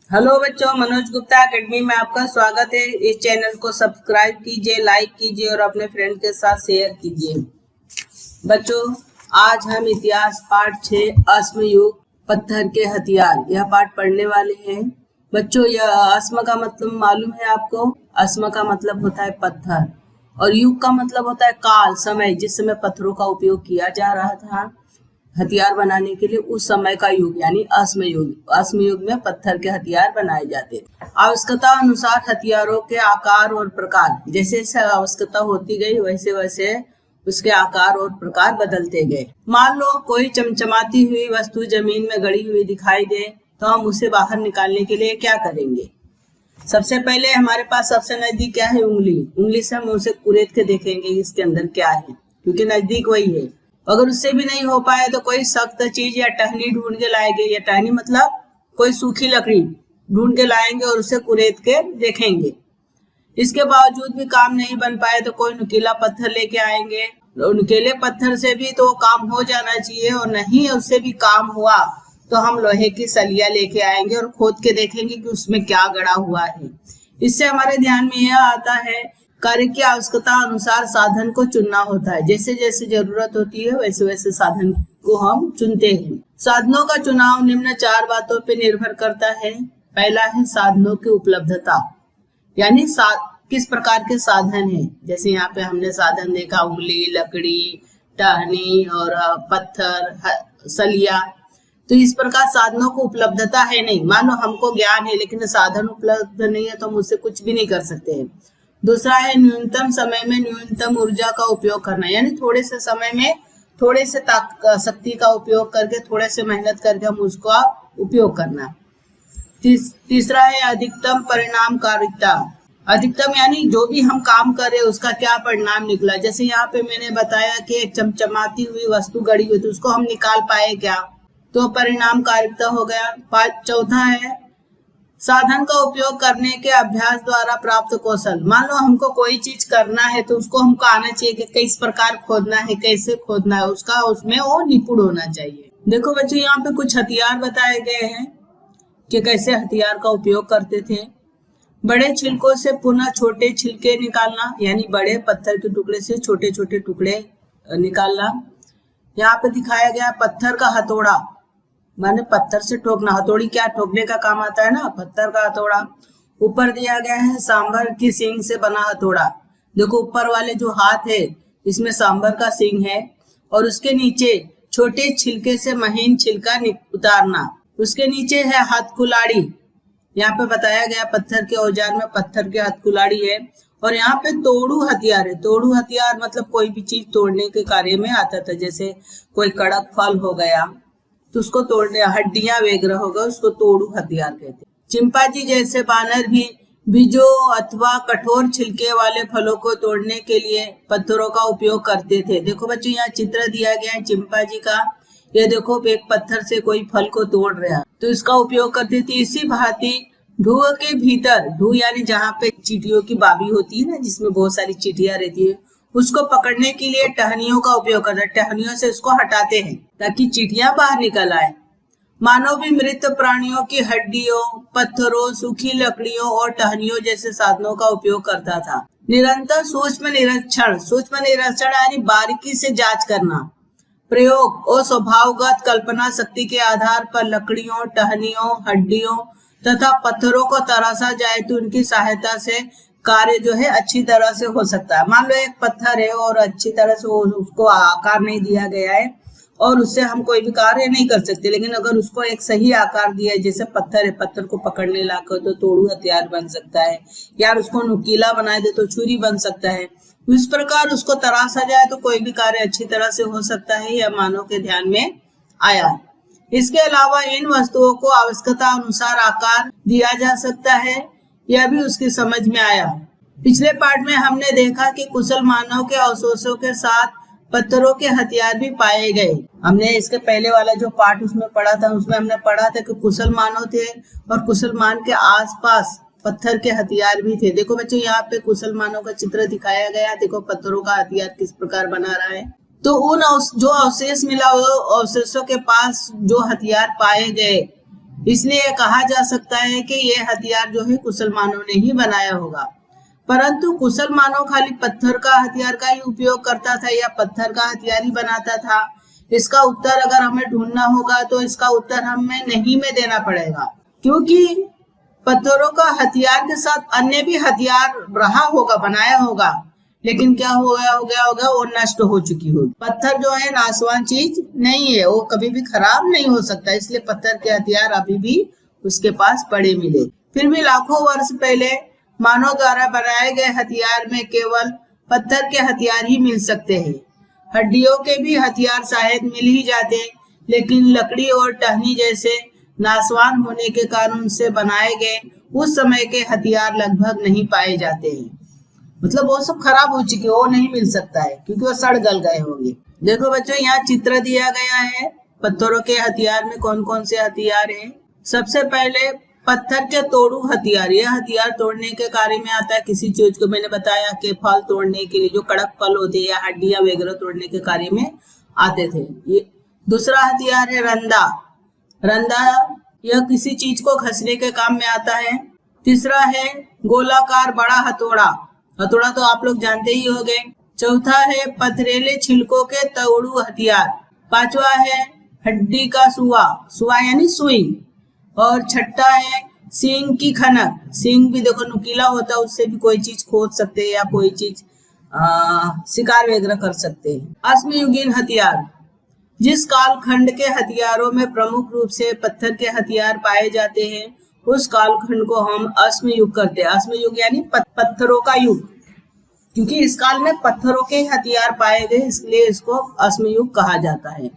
Hello बच्चों, Manoj Gupta academy में आपका स्वागत है। इस चैनल को सब्सक्राइब कीजिए, लाइक कीजिए और अपने फ्रेंड के साथ शेयर कीजिए। बच्चों, आज हम इतिहास पाठ 6 अश्मयुग पत्थर के हथियार यह पाठ पढ़ने वाले हैं। बच्चों, यह अश्म का मतलब मालूम है आपको? अश्म का मतलब होता है पत्थर और युग का मतलब होता है काल, समय, जिस समय पत्थरों का उपयोग किया जा रहा था हथियार बनाने के लिए, उस समय का युग यानी अश्म युग। अश्म युग में पत्थर के हथियार बनाए जाते थे। आवश्यकता अनुसार हथियारों के आकार और प्रकार, जैसे जैसे आवश्यकता होती गई वैसे वैसे उसके आकार और प्रकार बदलते गए। मान लो कोई चमचमाती हुई वस्तु जमीन में गड़ी हुई दिखाई दे तो हम उसे बाहर निकालने के लिए क्या करेंगे? सबसे पहले हमारे पास सबसे नजदीक क्या है? उंगली से हम उसे कुरेद के देखेंगे इसके अंदर क्या है, क्योंकि नजदीक वही है। अगर उससे भी नहीं हो पाए तो कोई सख्त चीज या टहनी ढूंढ के लाएंगे, या टहनी मतलब कोई सूखी लकड़ी ढूंढ के लाएंगे और उसे कुरेद के देखेंगे। इसके बावजूद भी काम नहीं बन पाए तो कोई नुकीला पत्थर लेके आएंगे। नुकीले पत्थर से भी तो काम हो जाना चाहिए, और नहीं उससे भी काम हुआ तो हम लोहे की सलिया लेके आएंगे और खोद के देखेंगे कि उसमें क्या गड़ा हुआ है। इससे हमारे ध्यान में यह आता है कार्य की आवश्यकता अनुसार साधन को चुनना होता है। जैसे जैसे जरूरत होती है वैसे वैसे साधन को हम चुनते हैं। साधनों का चुनाव निम्न 4 बातों पर निर्भर करता है। पहला है साधनों की उपलब्धता, यानी किस प्रकार के साधन है। जैसे यहाँ पे हमने साधन देखा, उंगली, लकड़ी, टहनी और पत्थर, सलिया। तो इस प्रकार साधनों को उपलब्धता है नहीं। मान लो हमको ज्ञान है लेकिन साधन उपलब्ध नहीं है तो हम उससे कुछ भी नहीं कर सकते हैं। दूसरा है न्यूनतम समय में न्यूनतम ऊर्जा का उपयोग करना, यानी थोड़े से समय में थोड़े से शक्ति का उपयोग करके, थोड़े से मेहनत करके हम उसका उपयोग करना। तीसरा है अधिकतम परिणामकारिता। अधिकतम यानी जो भी हम काम कर रहे उसका क्या परिणाम निकला। जैसे यहाँ पे मैंने बताया कि एक चमचमाती हुई वस्तु गड़ी हुई थी, उसको हम निकाल पाए क्या, तो परिणामकारिता हो गया। चौथा है साधन का उपयोग करने के अभ्यास द्वारा प्राप्त कौशल। मान लो हमको कोई चीज करना है तो उसको हमको आना चाहिए कि किस प्रकार खोदना है, कैसे खोदना है, उसमें वो निपुण होना चाहिए। देखो बच्चों, यहाँ पे कुछ हथियार बताए गए हैं कि कैसे हथियार का उपयोग करते थे। बड़े छिलकों से पुनः छोटे छिलके निकालना, यानी बड़े पत्थर के टुकड़े से छोटे छोटे टुकड़े निकालना। यहाँ पे दिखाया गया पत्थर का हथौड़ा, माने पत्थर से ठोकना। हथौड़ी क्या ठोकने का काम आता है ना, पत्थर का हथौड़ा। ऊपर दिया गया है सांभर की सींग से बना हथौड़ा। देखो ऊपर वाले जो हाथ है इसमें सांभर का सींग है, और उसके नीचे छोटे छिलके से महीन छिलका उतारना। उसके नीचे है हथकुलाड़ी। यहाँ पे बताया गया पत्थर के औजार में पत्थर के हथकुलाड़ी है। और यहाँ पे तोड़ू हथियार है। तोड़ू हथियार मतलब कोई भी चीज तोड़ने के कार्य में आता था। जैसे कोई कड़क फल हो गया तो उसको तोड़ने, हड्डियां वगैरह होगा, उसको तोड़ू हथियार कहते हैं। चिंपांजी जैसे बानर भी बीजों अथवा कठोर छिलके वाले फलों को तोड़ने के लिए पत्थरों का उपयोग करते थे। देखो बच्चों, यहाँ चित्र दिया गया है चिंपांजी का। ये देखो एक पत्थर से कोई फल को तोड़ रहा है तो इसका उपयोग करते थे। इसी भांति ढूह के भीतर, ढूह यानी जहाँ पे चींटियों की बाबी होती है ना, जिसमें बहुत सारी चींटियां रहती है, उसको पकड़ने के लिए टहनियों का उपयोग करते हैं। टहनियों से उसको हटाते हैं ताकि चींटियां बाहर निकल आए। मानव भी मृत प्राणियों की हड्डियों, पत्थरों, सूखी लकड़ियों और टहनियों जैसे साधनों का उपयोग करता था। निरंतर सूक्ष्म निरीक्षण यानी बारीकी से जांच करना, प्रयोग और स्वभावगत कल्पना शक्ति के आधार पर लकड़ियों, टहनियों, हड्डियों तथा पत्थरों को तराशा जाए तो उनकी सहायता से कार्य जो है अच्छी तरह से हो सकता है। मान लो एक पत्थर है और अच्छी तरह से उसको आकार नहीं दिया गया है और उससे हम कोई भी कार्य नहीं कर सकते, लेकिन अगर उसको एक सही आकार दिया है, जैसे पत्थर है, पत्थर को पकड़ने लाकर तो तोड़ू हथियार बन सकता है, या उसको नुकीला बना दे तो छुरी बन सकता है। इस प्रकार उसको तराशा जाए तो कोई भी कार्य अच्छी तरह से हो सकता है। यह मानव के ध्यान में आया है। इसके अलावा इन वस्तुओं को आवश्यकता अनुसार आकार दिया जा सकता है, यह भी उसकी समझ में आया। पिछले पार्ट में हमने देखा कि कुशल मानव के अवशेषों के साथ पत्थरों के हथियार भी पाए गए। हमने इसके पहले वाला जो पार्ट उसमें पढ़ा था, उसमें हमने पढ़ा था कि कुशल मानव थे और कुशल मानव के आसपास पत्थर के हथियार भी थे। देखो बच्चों, यहाँ पे कुशल मानव का चित्र दिखाया गया। देखो पत्थरों का हथियार किस प्रकार बना रहा है। तो उन जो अवशेष मिला, वो अवशेषों के पास जो हथियार पाए गए इसलिए कहा जा सकता है कि ये हथियार जो है कुशल मानव ने ही बनाया होगा। परंतु कुशल मानव खाली पत्थर का हथियार का ही उपयोग करता था या पत्थर का हथियार ही बनाता था? इसका उत्तर अगर हमें ढूंढना होगा तो इसका उत्तर हमें नहीं में देना पड़ेगा, क्योंकि पत्थरों का हथियार के साथ अन्य भी हथियार रहा होगा, बनाया होगा, लेकिन क्या हो गया होगा वो नष्ट हो चुकी होगी। पत्थर जो है नाशवान चीज नहीं है, वो कभी भी खराब नहीं हो सकता, इसलिए पत्थर के हथियार अभी भी उसके पास पड़े मिले। फिर भी लाखों वर्ष पहले मानव द्वारा बनाए गए हथियार में केवल पत्थर के हथियार ही मिल सकते हैं। हड्डियों के भी हथियार शायद मिल ही जाते, लेकिन लकड़ी और टहनी जैसे नाशवान होने के कारण उनसे बनाए गए उस समय के हथियार लगभग नहीं पाए जाते हैं। मतलब वो सब खराब हो चुके, वो नहीं मिल सकता है क्योंकि वो सड़ गल गए होंगे। देखो बच्चों, यहाँ चित्र दिया गया है पत्थरों के हथियार में कौन कौन से हथियार हैं। सबसे पहले पत्थर के तोड़ू हथियार। यह हथियार तोड़ने के कार्य में आता है किसी चीज को, मैंने बताया कि फल तोड़ने के लिए, जो कड़क फल होते हैं या हड्डियां वगैरह तोड़ने के कार्य में आते थे। ये दूसरा हथियार है रंदा। रंदा यह किसी चीज को घसने के काम में आता है। तीसरा है गोलाकार बड़ा हथौड़ा। हथौड़ा तो आप लोग जानते ही होंगे। चौथा है पथरेले छिलकों के तोड़ू हथियार। पांचवा है हड्डी का सुआ, सुआ यानी सुई। और छठा है सींग की खनक। सींग भी देखो नुकीला होता है, उससे भी कोई चीज खोद सकते हैं या कोई चीज शिकार वगैरह कर सकते हैं। अश्मयुगीन हथियार। जिस कालखंड के हथियारों में प्रमुख रूप से पत्थर के हथियार पाए जाते हैं उस कालखंड को हम अश्मयुग कहते हैं। अश्मयुग यानी पत्थरों का युग, क्योंकि इस काल में पत्थरों के हथियार पाए गए इसलिए इसको अश्मयुग कहा जाता है।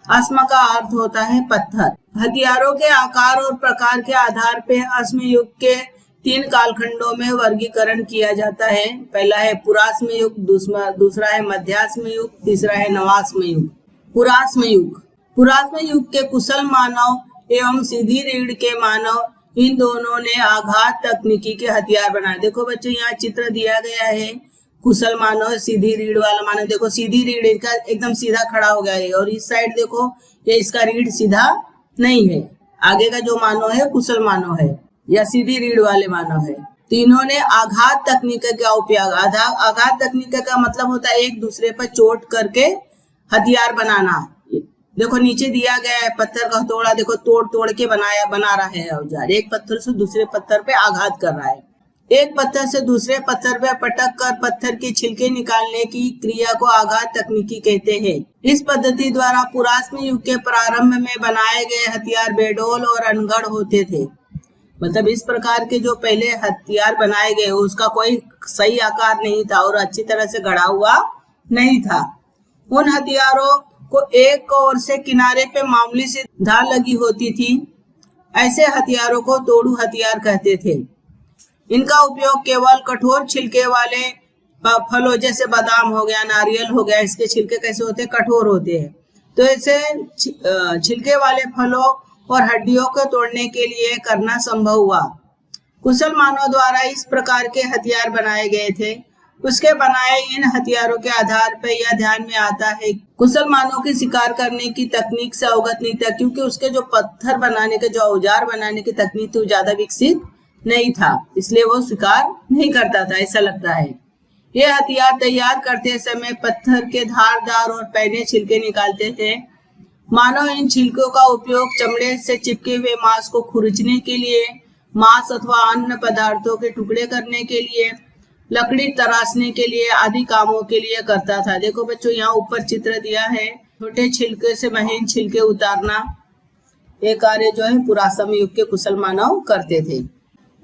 अश्म का अर्थ होता है पत्थर। हथियारों के आकार और प्रकार के आधार पर अश्मयुग के 3 कालखंडों में वर्गीकरण किया जाता है। पहला है पुराश्म युग, दूसरा है मध्याश्म युग, तीसरा है नवाश्म युग। पुराश्म युग। पुराश्म युग के कुशल मानव एवं सीधी रीढ़ के मानव, इन दोनों ने आघात तकनीकी के हथियार बनाए। देखो बच्चों, यहाँ चित्र दिया गया है कुशल मानव, सीधी रीढ़ वाला मानव। देखो सीधी रीढ़ इनका एकदम सीधा खड़ा हो गया है, और इस साइड देखो ये इसका रीढ़ सीधा नहीं है। आगे का जो मानव है कुशल मानव है या सीधी रीढ़ वाले मानव है। तीनों ने आघात तकनीक का उपयोग। आघात तकनीक का मतलब होता है एक दूसरे पर चोट करके हथियार बनाना। देखो नीचे दिया गया है पत्थर का हथौड़ा, देखो तोड़ तोड़ के बना रहा है औजार। एक पत्थर से दूसरे पत्थर पे आघात कर रहा है। एक पत्थर से दूसरे पत्थर पे पटक कर पत्थर के छिलके निकालने की क्रिया को आघात तकनीकी कहते हैं। इस पद्धति द्वारा पुराश्म युग के प्रारंभ में बनाए गए हथियार बेडोल और अनगढ़ होते थे। मतलब इस प्रकार के जो पहले हथियार बनाए गए उसका कोई सही आकार नहीं था और अच्छी तरह से गढ़ा हुआ नहीं था। उन हथियारों को एक ओर से किनारे पे मामूली सी धार लगी होती थी। ऐसे हथियारों को तोड़ू हथियार कहते थे। इनका उपयोग केवल कठोर छिलके वाले फलों जैसे बादाम हो गया, नारियल हो गया, इसके छिलके कैसे होते हैं, कठोर होते हैं, तो ऐसे छिलके वाले फलों और हड्डियों को तोड़ने के लिए करना संभव हुआ। कुशल मानव द्वारा इस प्रकार के हथियार बनाए गए थे। उसके बनाए इन हथियारों के आधार पर यह ध्यान में आता है कुशल मानव की शिकार करने की तकनीक से अवगत नहीं था, क्योंकि उसके जो पत्थर बनाने के, जो औजार बनाने की तकनीक थी वो ज्यादा विकसित नहीं था, इसलिए वो शिकार नहीं करता था, ऐसा लगता है। ये हथियार तैयार करते समय पत्थर के धारदार और पैने छिलके निकालते थे। मानव इन छिलकों का उपयोग चमड़े से चिपके हुए मांस को खुरचने के लिए, मांस अथवा अन्य पदार्थों के टुकड़े करने के लिए, लकड़ी तराशने के लिए आदि कामों के लिए करता था। देखो बच्चों, यहाँ ऊपर चित्र दिया है, छोटे छिलके से महीन छिलके उतारना, ये कार्य जो है पुराश्म युग के कुशल मानव करते थे।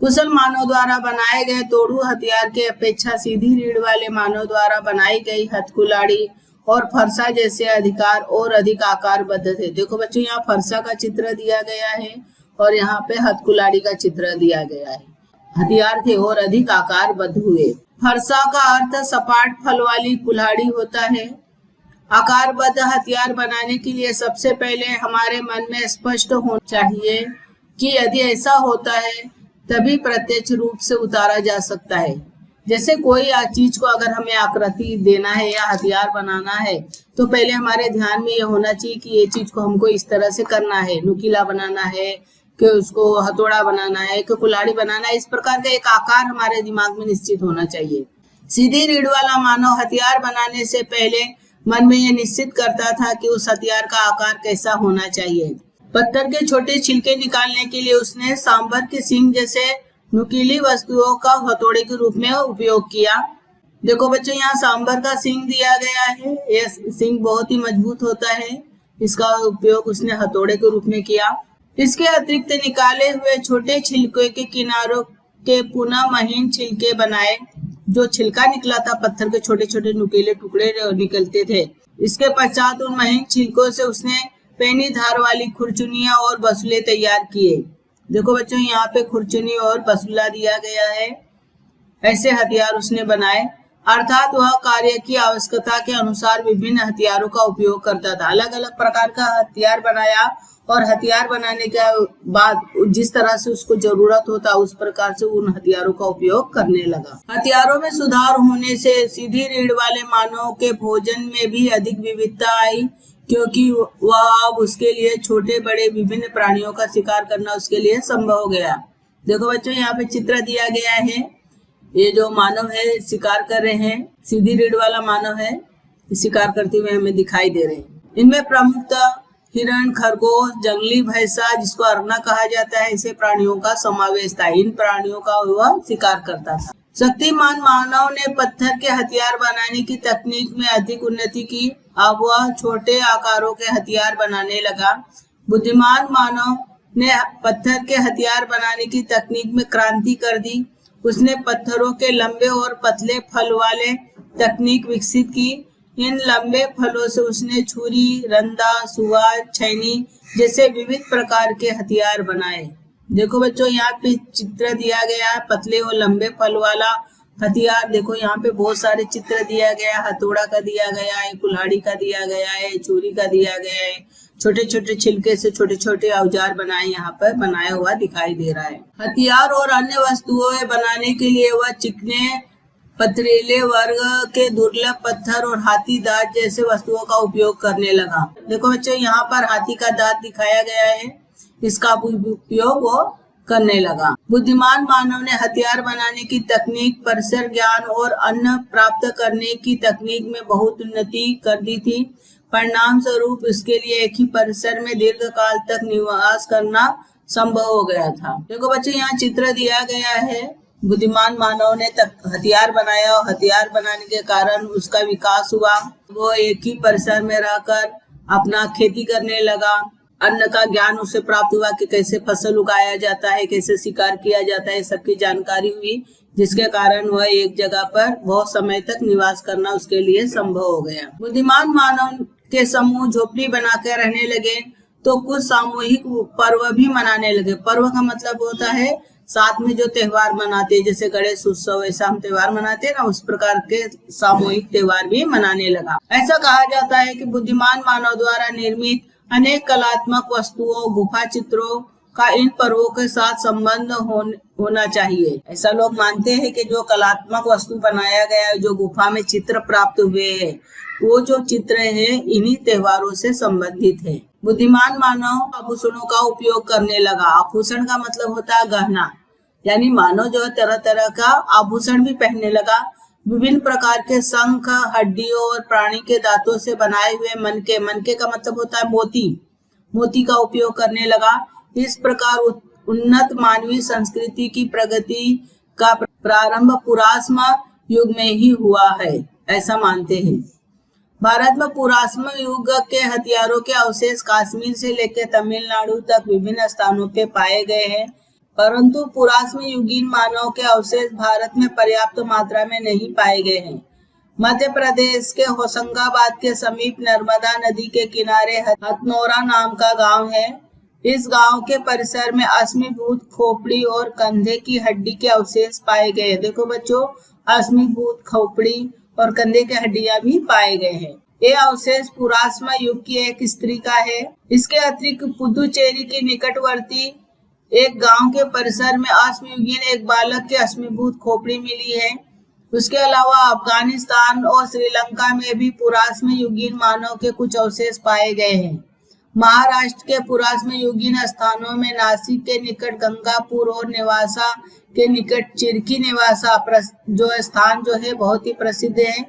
कुशल मानव द्वारा बनाए गए तोड़ू हथियार के अपेक्षा सीधी रीढ़ वाले मानव द्वारा बनाई गई हथकुलाड़ी और फरसा जैसे अधिकार और अधिक आकारबद्ध थे। देखो बच्चों, यहाँ फरसा का चित्र दिया गया है और यहाँ पे हथकुलाड़ी का चित्र दिया गया है। हथियार थे और अधिक आकारबद्ध हुए। फरसा का अर्थ सपाट फल वाली कुल्हाड़ी होता है। आकारबद्ध हथियार बनाने के लिए सबसे पहले हमारे मन में स्पष्ट होना चाहिए कि यदि ऐसा होता है तभी प्रत्यक्ष रूप से उतारा जा सकता है। जैसे कोई चीज को अगर हमें आकृति देना है या हथियार बनाना है तो पहले हमारे ध्यान में ये होना चाहिए कि ये चीज को हमको इस तरह से करना है, नुकीला बनाना है कि उसको हथौड़ा बनाना है, कि कुल्हाड़ी बनाना है। इस प्रकार का एक आकार हमारे दिमाग में निश्चित होना चाहिए। सीधी रीढ़ वाला मानव हथियार बनाने से पहले मन में यह निश्चित करता था कि उस हथियार का आकार कैसा होना चाहिए। पत्थर के छोटे छिलके निकालने के लिए उसने सांभर के सींग जैसे नुकीली वस्तुओं का हथौड़े के रूप में उपयोग किया। देखो बच्चों, यहाँ सांभर का सींग दिया गया है। यह सींग बहुत ही मजबूत होता है, इसका उपयोग उसने हथौड़े के रूप में किया। इसके अतिरिक्त निकाले हुए छोटे छिलके के किनारों के पुनः महीन छिलके बनाए। जो छिलका निकला था, पत्थर के छोटे छोटे नुकीले टुकड़े निकलते थे। इसके पश्चात उन महीन छिलकों से उसने पैनी धार वाली खुरचुनियां और बसुले तैयार किए। देखो बच्चों, यहाँ पे खुरचुनी और बसुला दिया गया है। ऐसे हथियार उसने बनाए, अर्थात वह कार्य की आवश्यकता के अनुसार विभिन्न हथियारों का उपयोग करता था। अलग अलग प्रकार का हथियार बनाया और हथियार बनाने के बाद जिस तरह से उसको जरूरत होता उस प्रकार से उन हथियारों का उपयोग करने लगा। हथियारों में सुधार होने से सीधी रीढ़ वाले मानव के भोजन में भी अधिक विविधता आई, क्योंकि वह अब उसके लिए छोटे बड़े विभिन्न प्राणियों का शिकार करना उसके लिए संभव हो गया। देखो बच्चों, यहाँ पे चित्र दिया गया है। ये जो मानव है शिकार कर रहे हैं, सीधी रीढ़ वाला मानव है, शिकार करते हुए हमें दिखाई दे रहे हैं। इनमें प्रमुखतः हिरण, खरगोश, जंगली भैंसा जिसको अरना कहा जाता है, ऐसे प्राणियों का समावेश था। इन प्राणियों का वह शिकार करता था। शक्तिमान मानव ने पत्थर के हथियार बनाने की तकनीक में अधिक उन्नति की। अब वह छोटे आकारों के हथियार बनाने लगा। बुद्धिमान मानव ने पत्थर के हथियार बनाने की तकनीक में क्रांति कर दी। उसने पत्थरों के लंबे और पतले फल वाले तकनीक विकसित की। इन लंबे फलों से उसने छुरी, रंदा, सुवार, छैनी जैसे विविध प्रकार के हथियार बनाए। देखो बच्चों, यहाँ पे चित्र दिया गया है पतले और लंबे फल वाला हथियार। देखो यहाँ पे बहुत सारे चित्र दिया गया, हथौड़ा का दिया गया है, कुल्हाड़ी का दिया गया है, छुरी का दिया गया है। छोटे छोटे छिलके से छोटे छोटे औजार बनाए यहाँ पर बनाया हुआ दिखाई दे रहा है। हथियार और अन्य वस्तुएं बनाने के लिए वह चिकने पथरीले वर्ग के दुर्लभ पत्थर और हाथी दांत जैसे वस्तुओं का उपयोग करने लगा। देखो बच्चों, यहाँ पर हाथी का दांत दिखाया गया है, इसका उपयोग वो करने लगा। बुद्धिमान मानव ने हथियार बनाने की तकनीक, परिसर ज्ञान और अन्न प्राप्त करने की तकनीक में बहुत उन्नति कर दी थी। परिणाम स्वरूप इसके लिए एक ही परिसर में दीर्घ काल तक निवास करना संभव हो गया था। देखो बच्चों, यहाँ चित्र दिया गया है। बुद्धिमान मानव ने हथियार बनाया और हथियार बनाने के कारण उसका विकास हुआ। वो एक ही परिसर में रहकर अपना खेती करने लगा। अन्न का ज्ञान उसे प्राप्त हुआ कि कैसे फसल उगाया जाता है, कैसे शिकार किया जाता है, सबकी जानकारी हुई, जिसके कारण वह एक जगह पर बहुत समय तक निवास करना उसके लिए संभव हो गया। बुद्धिमान मानव के समूह झोपड़ी बनाकर रहने लगे तो कुछ सामूहिक पर्व भी मनाने लगे। पर्व का मतलब होता है साथ में जो त्योहार मनाते, जैसे गणेश उत्सव ऐसा हम त्योहार मनाते हैं ना, उस प्रकार के सामूहिक त्योहार भी मनाने लगा। ऐसा कहा जाता है कि बुद्धिमान मानव द्वारा निर्मित अनेक कलात्मक वस्तुओं, गुफा चित्रों का इन पर्वों के साथ संबंध होना चाहिए। ऐसा लोग मानते हैं कि जो कलात्मक वस्तु बनाया गया है, जो गुफा में चित्र प्राप्त हुए हैं, वो जो चित्र है इन्हीं त्योहारों से संबंधित है। बुद्धिमान मानव आभूषणों का उपयोग करने लगा। आभूषण का मतलब होता है गहना, यानी मानव जो तरह तरह का आभूषण भी पहनने लगा। विभिन्न प्रकार के शंख, हड्डियों और प्राणी के दांतों से बनाए हुए मनके, मनके का मतलब होता है मोती, मोती का उपयोग करने लगा। इस प्रकार उन्नत मानवीय संस्कृति की प्रगति का प्रारंभ पुरास्म युग में ही हुआ है, ऐसा मानते हैं। भारत में पुरास्म युग के हथियारों के अवशेष कश्मीर से लेकर तमिलनाडु तक विभिन्न स्थानों पे पाए गए हैं, परंतु पुरास्म युगीन मानव के अवशेष भारत में पर्याप्त मात्रा में नहीं पाए गए हैं। मध्य प्रदेश के होशंगाबाद के समीप नर्मदा नदी के किनारे हथनोरा नाम का गांव है। इस गांव के परिसर में अश्मीभूत खोपड़ी और कंधे की हड्डी के अवशेष पाए गए। देखो बच्चों, अश्मीभूत खोपड़ी और कंधे के हड्डियां भी पाए गए हैं। ये अवशेष पुरास्म युग की एक स्त्री का है। इसके अतिरिक्त पुदुचेरी के निकटवर्ती एक गांव के परिसर में अश्मयुगीन एक बालक के अश्मीभूत खोपड़ी मिली है। उसके अलावा अफगानिस्तान और श्रीलंका में भी पुरास्म युगीन मानव के कुछ अवशेष पाए गए हैं। महाराष्ट्र के पुरातन युगीन स्थानों में नासिक के निकट गंगापुर और नेवासा के निकट चिरकी नेवासा जो स्थान जो है बहुत ही प्रसिद्ध है।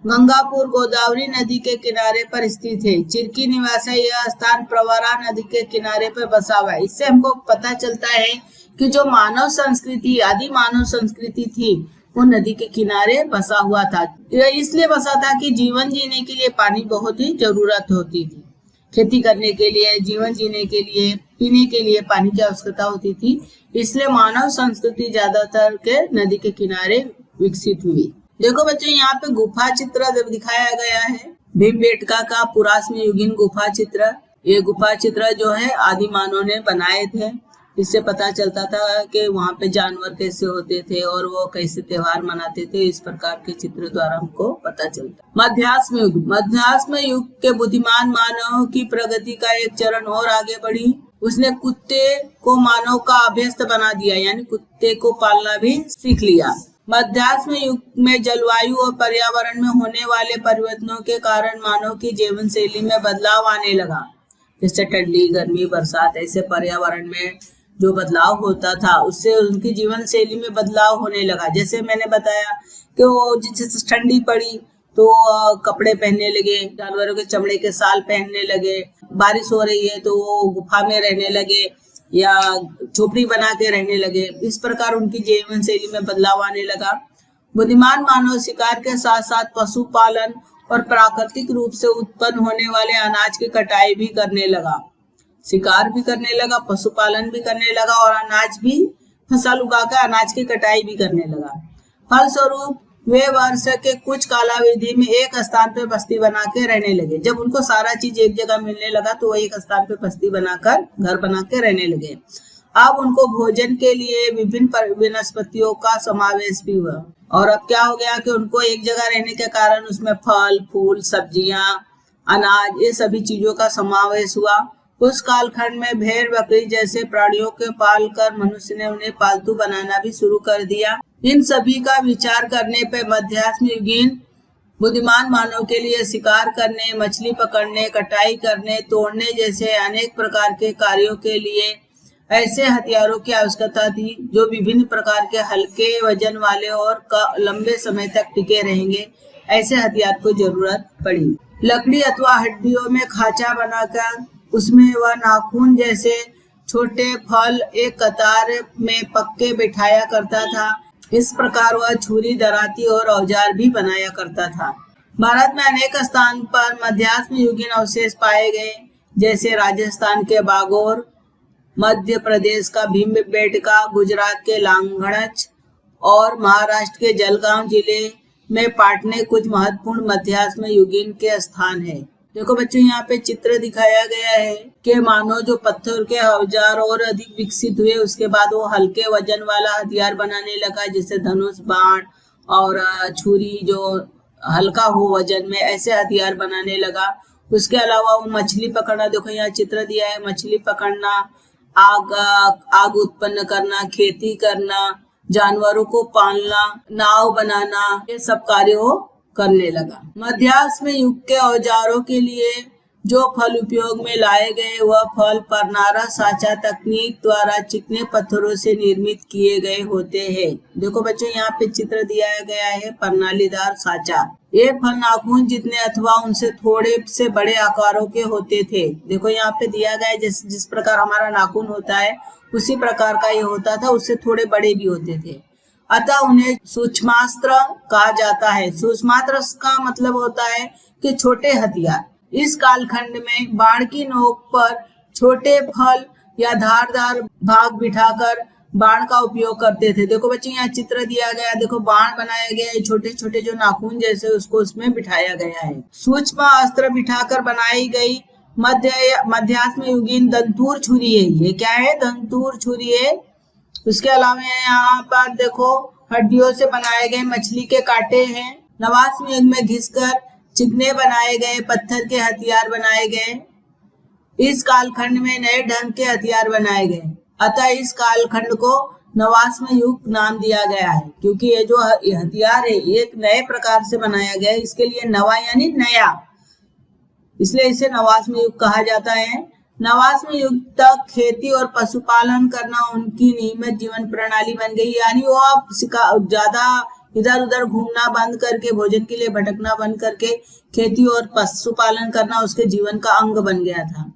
गंगापुर गोदावरी नदी के किनारे पर स्थित है। चिरकी निवासा यह स्थान प्रवरा नदी के किनारे पर बसा हुआ है। इससे हमको पता चलता है कि जो मानव संस्कृति, आदि मानव संस्कृति थी, वो नदी के किनारे बसा हुआ था। यह इसलिए बसा था कि जीवन जीने के लिए पानी बहुत ही जरूरत होती थी। खेती करने के लिए, जीवन जीने के लिए, पीने के लिए पानी की आवश्यकता होती थी। इसलिए मानव संस्कृति ज्यादातर के नदी के किनारे विकसित हुई। देखो बच्चों, यहाँ पे गुफा चित्र दिखाया गया है, भीमबेटका का पुरातन युगीन गुफा चित्र। ये गुफा चित्र जो है आदि मानव ने बनाए थे। इससे पता चलता था कि वहाँ पे जानवर कैसे होते थे और वो कैसे त्योहार मनाते थे। इस प्रकार के चित्र द्वारा हमको पता चलता। मध्याह्न युग, मध्याह्न युग के बुद्धिमान मानव की प्रगति का एक चरण और आगे बढ़ी। उसने कुत्ते को मानव का अभ्यस्त बना दिया, यानी कुत्ते को पालना भी सीख लिया। मध्याह्न युग में जलवायु और पर्यावरण में होने वाले परिवर्तनों के कारण मानव की जीवन शैली में बदलाव आने लगा। जैसे ठंडी, गर्मी, बरसात, ऐसे पर्यावरण में जो बदलाव होता था उससे उनकी जीवन शैली में बदलाव होने लगा। जैसे मैंने बताया कि वो जैसे ठंडी पड़ी तो कपड़े पहनने लगे, जानवरों के चमड़े के साल पहनने लगे। बारिश हो रही है तो वो गुफा में रहने लगे या झोपड़ी बना के रहने लगे। इस प्रकार उनकी जीवन शैली में बदलाव आने लगा। बुद्धिमान मानव शिकार के साथ साथ पशुपालन और प्राकृतिक रूप से उत्पन्न होने वाले अनाज की कटाई भी करने लगा। शिकार भी करने लगा, पशुपालन भी करने लगा और अनाज भी, फसल उगाकर अनाज की कटाई भी करने लगा। फलस्वरूप वे वर्ष के कुछ कालावधि में एक स्थान पर बस्ती बना के रहने लगे। जब उनको सारा चीज एक जगह मिलने लगा तो वो एक स्थान पर बस्ती बनाकर घर बना के रहने लगे। अब उनको भोजन के लिए विभिन्न वनस्पतियों का समावेश भी हुआ। और अब क्या हो गया कि उनको एक जगह रहने के कारण उसमें फल, फूल, सब्जियां, अनाज, ये सभी चीजों का समावेश हुआ। उस कालखंड में भेड़, बकरी जैसे प्राणियों के पाल कर मनुष्य ने उन्हें पालतू बनाना भी शुरू कर दिया। इन सभी का विचार करने पर मध्याह्न युगीन बुद्धिमान मानव के लिए शिकार करने, मछली पकड़ने, कटाई करने, तोड़ने जैसे अनेक प्रकार के कार्यों के लिए ऐसे हथियारों की आवश्यकता थी जो विभिन्न प्रकार के हल्के वजन वाले और लंबे समय तक टिके रहेंगे। ऐसे हथियार को जरूरत पड़ी। लकड़ी अथवा हड्डियों में खांचा बनाकर उसमें वह नाखून जैसे छोटे फल एक कतार में पक्के बिठाया करता था। इस प्रकार वह छुरी, दराती और औजार भी बनाया करता था। भारत में अनेक स्थान पर मध्याह्न युगीन अवशेष पाए गए, जैसे राजस्थान के बागोर, मध्य प्रदेश का भीमबेटका, गुजरात के लांगणज और महाराष्ट्र के जलगांव जिले में पाटने कुछ महत्वपूर्ण मध्याह्न युगीन के स्थान है। देखो बच्चों, यहाँ पे चित्र दिखाया गया है कि मानो जो पत्थर के औजार और अधिक विकसित हुए, उसके बाद वो हल्के वजन वाला हथियार बनाने लगा, जैसे धनुष, बाण और छुरी जो हल्का हो वजन में, ऐसे हथियार बनाने लगा। उसके अलावा वो मछली पकड़ना, देखो यहाँ चित्र दिया है, मछली पकड़ना, आग उत्पन्न करना, खेती करना, जानवरों को पालना, नाव बनाना, ये सब कार्य वो करने लगा। मध्याह्न युग के औजारों के लिए जो फल उपयोग में लाए गए वह फल परनारा साचा तकनीक द्वारा चिकने पत्थरों से निर्मित किए गए होते हैं। देखो बच्चों, यहाँ पे चित्र दिया गया है प्रणालीदार साचा। ये फल नाखून जितने अथवा उनसे थोड़े से बड़े आकारों के होते थे। देखो यहाँ पे दिया गया है, जिस प्रकार हमारा नाखून होता है उसी प्रकार का ये होता था, उससे थोड़े बड़े भी होते थे। अतः उन्हें सूक्ष्मास्त्र कहा जाता है। सूक्ष्मास्त्र का मतलब होता है कि छोटे हथियार। इस कालखंड में बाण की नोक पर छोटे फल या धारदार भाग बिठाकर बाण का उपयोग करते थे। देखो बच्चे, यहाँ चित्र दिया गया, देखो बाण बनाया गया है, छोटे छोटे जो नाखून जैसे, उसको उसमें बिठाया गया है। सूक्ष्म अस्त्र बिठाकर बनाई गई मध्याह्न युगीन दंतूर छुरी है। ये क्या है? दंतूर छुरी है। उसके अलावा यहाँ पर देखो हड्डियों से बनाए गए मछली के कांटे हैं। नवाह्न युग में घिसकर चिकने बनाए गए पत्थर के हथियार बनाए गए। इस कालखंड में नए ढंग के हथियार बनाए गए, अतः इस कालखंड को नवाह्न युग नाम दिया गया है, क्योंकि ये जो हथियार है एक नए प्रकार से बनाया गया है। इसके लिए नवा यानी नया, इसलिए इसे नवासम युग कहा जाता है। नवासम युग तक खेती और पशुपालन करना उनकी नियमित जीवन प्रणाली बन गई, यानी वो अब ज्यादा इधर उधर घूमना बंद करके, भोजन के लिए भटकना बंद करके खेती और पशुपालन करना उसके जीवन का अंग बन गया था।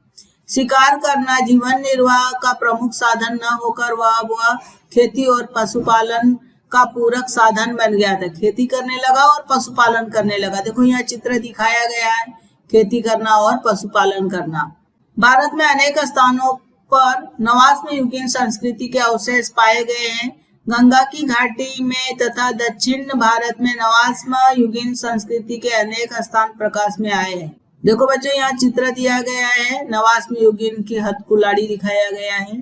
शिकार करना जीवन निर्वाह का प्रमुख साधन न होकर वह खेती और पशुपालन का पूरक साधन बन गया था। खेती करने लगा और पशुपालन करने लगा। देखो यहाँ चित्र दिखाया गया है, खेती करना और पशुपालन करना। भारत में अनेक स्थानों पर नवासम युगीन संस्कृति के अवशेष पाए गए हैं। गंगा की घाटी में तथा दक्षिण भारत में नवासम युगीन संस्कृति के अनेक स्थान प्रकाश में आए हैं। देखो बच्चों यहाँ चित्र दिया गया है, नवासम युगीन की हथकुल्हाड़ी दिखाया गया है।